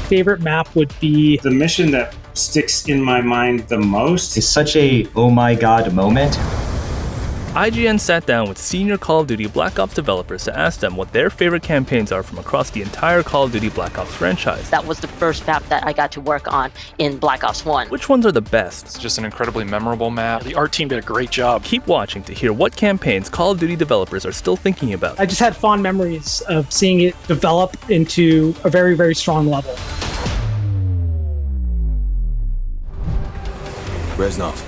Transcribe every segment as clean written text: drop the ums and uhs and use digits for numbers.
favorite map would be... The mission that sticks in my mind the most is such a oh my god moment. IGN sat down with senior Call of Duty Black Ops developers to ask them what their favorite campaigns are from across the entire Call of Duty Black Ops franchise. That was the first map that I got to work on in Black Ops 1. Which ones are the best? It's just an incredibly memorable map. The art team did a great job. Keep watching to hear what campaigns Call of Duty developers are still thinking about. I just had fond memories of seeing it develop into a very, very strong level. Reznov.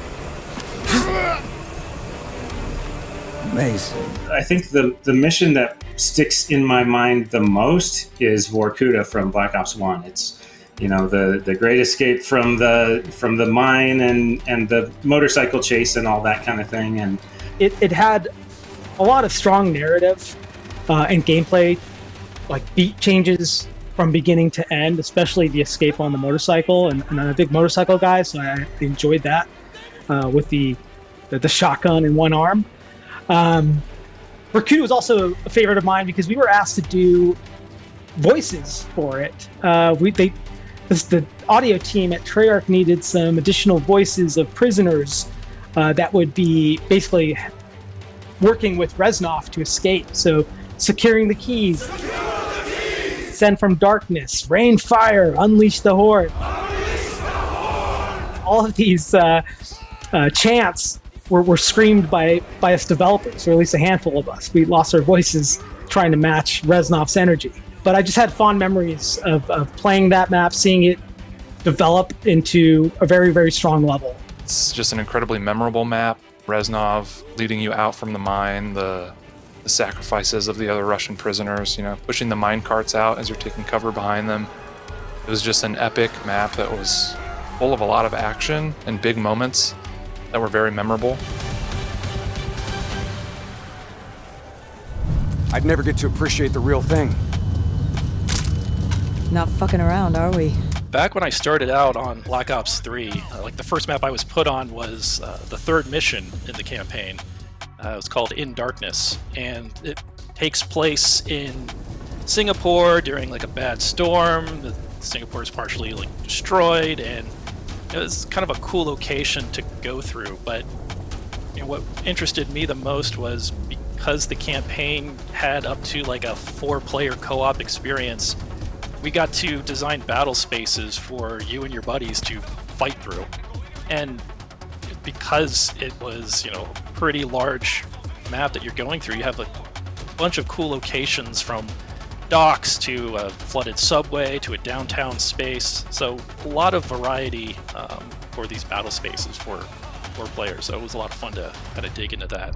Amazing. I think the mission that sticks in my mind the most is Vorkuta from Black Ops 1. It's, you know, the great escape from the mine and the motorcycle chase and all that kind of thing. And it had a lot of strong narrative and gameplay, like beat changes from beginning to end, especially the escape on the motorcycle. And I'm a big motorcycle guy, so I enjoyed that with the shotgun in one arm. Vorkuta was also a favorite of mine because we were asked to do voices for it. The audio team at Treyarch needed some additional voices of prisoners that would be basically working with Reznov to escape. So securing the keys, send from darkness, rain fire, unleash the horde. All of these chants were screamed by us developers, or at least a handful of us. We lost our voices trying to match Reznov's energy. But I just had fond memories of playing that map, seeing it develop into a very, very strong level. It's just an incredibly memorable map. Reznov leading you out from the mine, the sacrifices of the other Russian prisoners, you know, pushing the mine carts out as you're taking cover behind them. It was just an epic map that was full of a lot of action and big moments that were very memorable. I'd never get to appreciate the real thing. Not fucking around, are we? Back when I started out on Black Ops 3, like the first map I was put on was the third mission in the campaign. It was called In Darkness, and it takes place in Singapore during like a bad storm. Singapore is partially like destroyed, and it was kind of a cool location to go through. But you know, what interested me the most was because the campaign had up to like a 4-player co-op experience, we got to design battle spaces for you and your buddies to fight through. And because it was, you know, a pretty large map that you're going through, you have a bunch of cool locations, from docks to a flooded subway to a downtown space. So a lot of variety for these battle spaces for players. So it was a lot of fun to kind of dig into that.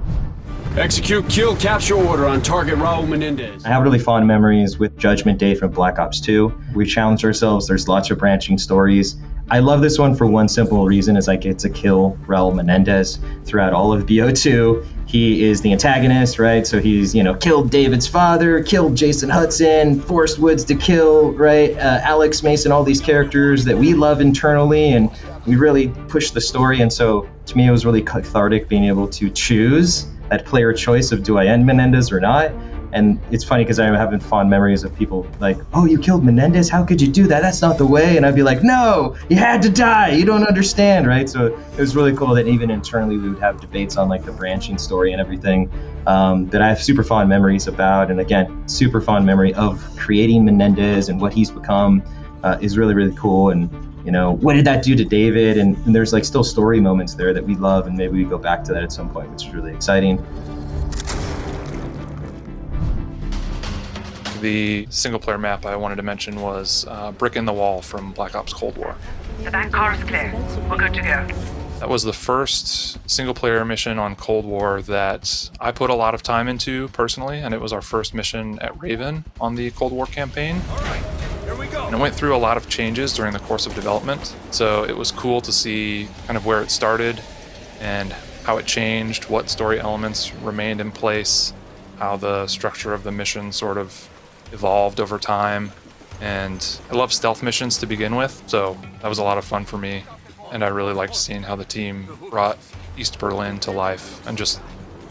Execute kill capture order on target Raul Menendez. I have really fond memories with Judgment Day from Black Ops 2. We challenged ourselves. There's lots of branching stories. I love this one for one simple reason, is I get to kill Raul Menendez throughout all of BO2. He is the antagonist, right? So he's, you know, killed David's father, killed Jason Hudson, forced Woods to kill, right? Alex Mason, all these characters that we love internally, and we really push the story. And so to me, it was really cathartic being able to choose that player choice of, do I end Menendez or not? And it's funny because I'm having fond memories of people like, oh, you killed Menendez? How could you do that? That's not the way. And I'd be like, no, you had to die. You don't understand, right? So it was really cool that even internally we would have debates on like the branching story and everything that I have super fond memories about. And again, super fond memory of creating Menendez and what he's become is really, really cool. And, you know, what did that do to David? And there's like still story moments there that we love, and maybe we go back to that at some point, which is really exciting. The single-player map I wanted to mention was Brick in the Wall from Black Ops Cold War. The back car is clear. We're good to go. That was the first single-player mission on Cold War that I put a lot of time into personally, and it was our first mission at Raven on the Cold War campaign. And it went through a lot of changes during the course of development, so it was cool to see kind of where it started and how it changed, what story elements remained in place, how the structure of the mission sort of evolved over time. And I love stealth missions to begin with, so that was a lot of fun for me. And I really liked seeing how the team brought East Berlin to life and just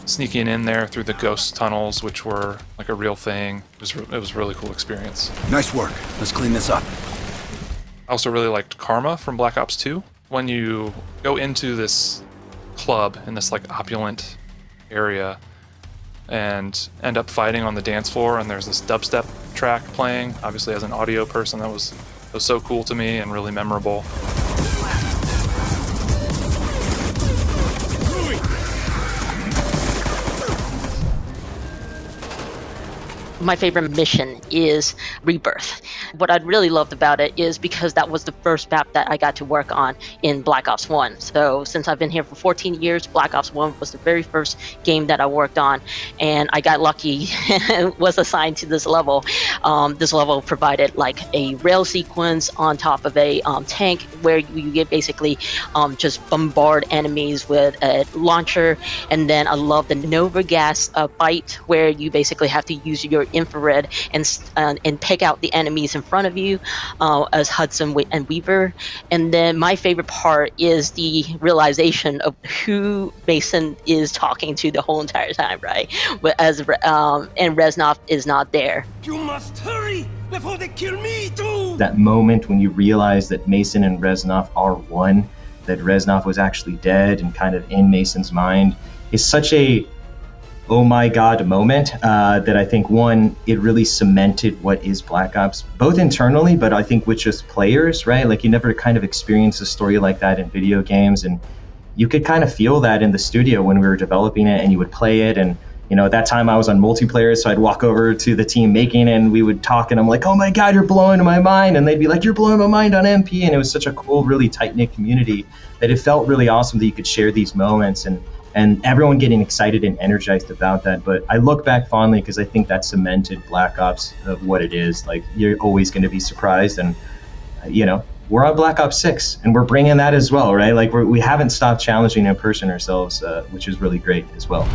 sneaking in there through the ghost tunnels, which were like a real thing. It was a really cool experience. Nice work. Let's clean this up. I also really liked Karma from Black Ops 2. When you go into this club in this like opulent area and end up fighting on the dance floor, and there's this dubstep track playing, obviously as an audio person, that was so cool to me and really memorable. My favorite mission is Rebirth. What I really loved about it is because that was the first map that I got to work on in Black Ops 1. So since I've been here for 14 years, Black Ops 1 was the very first game that I worked on, and I got lucky and was assigned to this level. This level provided like a rail sequence on top of a tank where you get basically just bombard enemies with a launcher. And then I love the Nova gas fight where you basically have to use your infrared and pick out the enemies in front of you as Hudson and Weaver. And then my favorite part is the realization of who Mason is talking to the whole entire time, right? And Reznov is not there. You must hurry before they kill me too! That moment when you realize that Mason and Reznov are one, that Reznov was actually dead and kind of in Mason's mind, is such a oh my god moment that I think, one, it really cemented what is Black Ops, both internally, but I think with just players, right? Like, you never kind of experience a story like that in video games, and you could kind of feel that in the studio when we were developing it, and you would play it. And you know, at that time I was on multiplayer, so I'd walk over to the team making it, and we would talk, and I'm like, oh my god, you're blowing my mind, and they'd be like, you're blowing my mind on MP. And it was such a cool, really tight-knit community that it felt really awesome that you could share these moments and everyone getting excited and energized about that. But I look back fondly because I think that cemented Black Ops of what it is. Like, you're always going to be surprised. And, you know, we're on Black Ops 6, and we're bringing that as well, right? Like, we haven't stopped challenging and pushing ourselves, which is really great as well.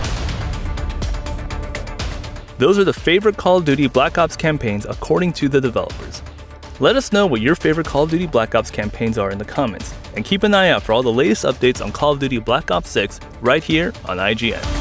Those are the favorite Call of Duty Black Ops campaigns according to the developers. Let us know what your favorite Call of Duty Black Ops campaigns are in the comments, and keep an eye out for all the latest updates on Call of Duty Black Ops 6 right here on IGN.